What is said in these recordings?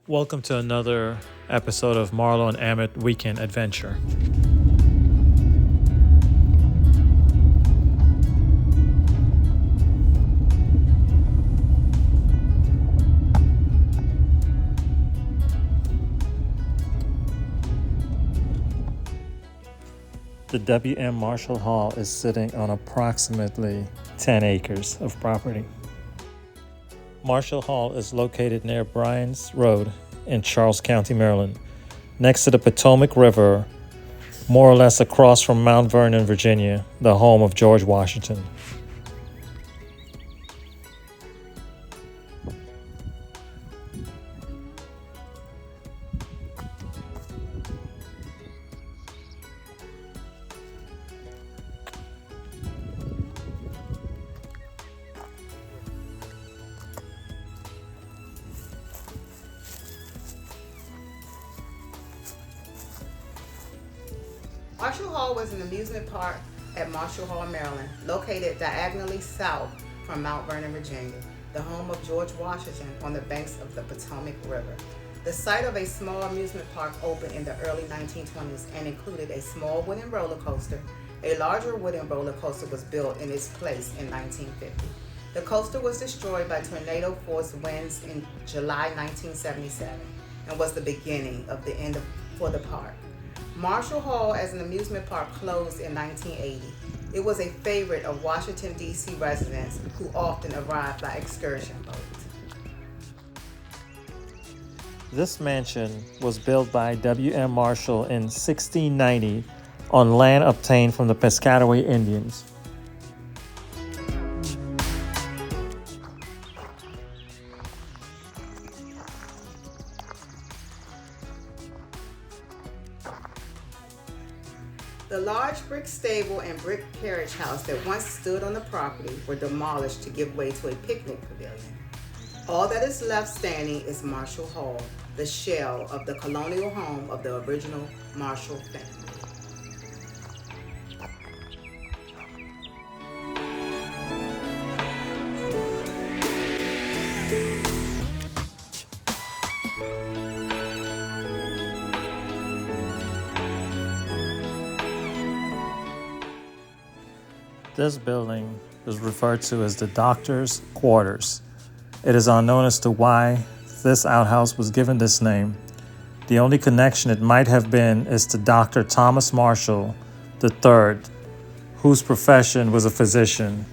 Welcome to another episode of Marlo and Amit Weekend Adventure. The W.M. Marshall Hall is sitting on approximately 10 acres of property. Marshall Hall is located near Bryan's Road in Charles County, Maryland, next to the Potomac River, more or less across from Mount Vernon, Virginia, the home of George Washington. Marshall Hall was an amusement park at Marshall Hall, Maryland, located diagonally south from Mount Vernon, Virginia, the home of George Washington on the banks of the Potomac River. The site of a small amusement park opened in the early 1920s and included a small wooden roller coaster. A larger wooden roller coaster was built in its place in 1950. The coaster was destroyed by tornado-force winds in July 1977 and was the beginning of the end for the park. Marshall Hall as an amusement park closed in 1980. It was a favorite of Washington, D.C. residents who often arrived by excursion boat. This mansion was built by W.M. Marshall in 1690 on land obtained from the Piscataway Indians. The large brick stable and brick carriage house that once stood on the property were demolished to give way to a picnic pavilion. All that is left standing is Marshall Hall, the shell of the colonial home of the original Marshall family. This building is referred to as the Doctor's Quarters. It is unknown as to why this outhouse was given this name. The only connection it might have been is to Dr. Thomas Marshall III, whose profession was a physician.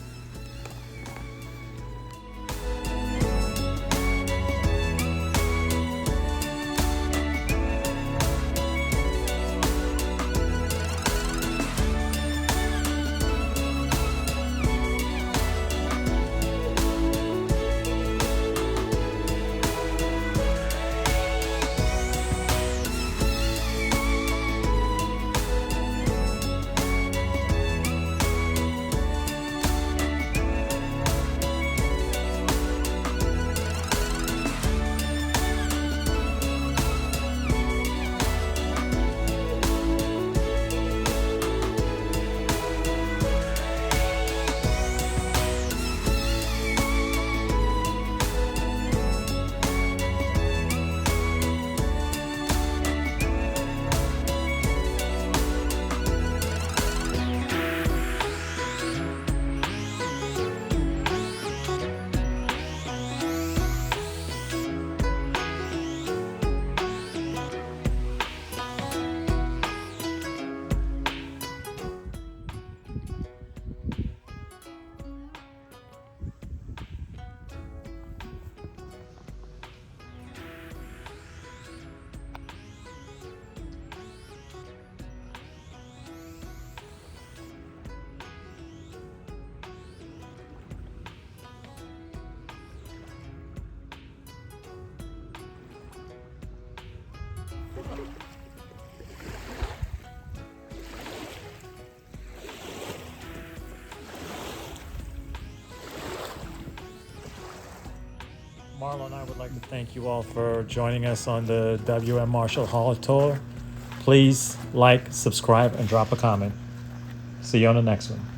Marlo and I would like to thank you all for joining us on the W.M. Marshall Hall tour. Please like, subscribe, and drop a comment. See you on the next one.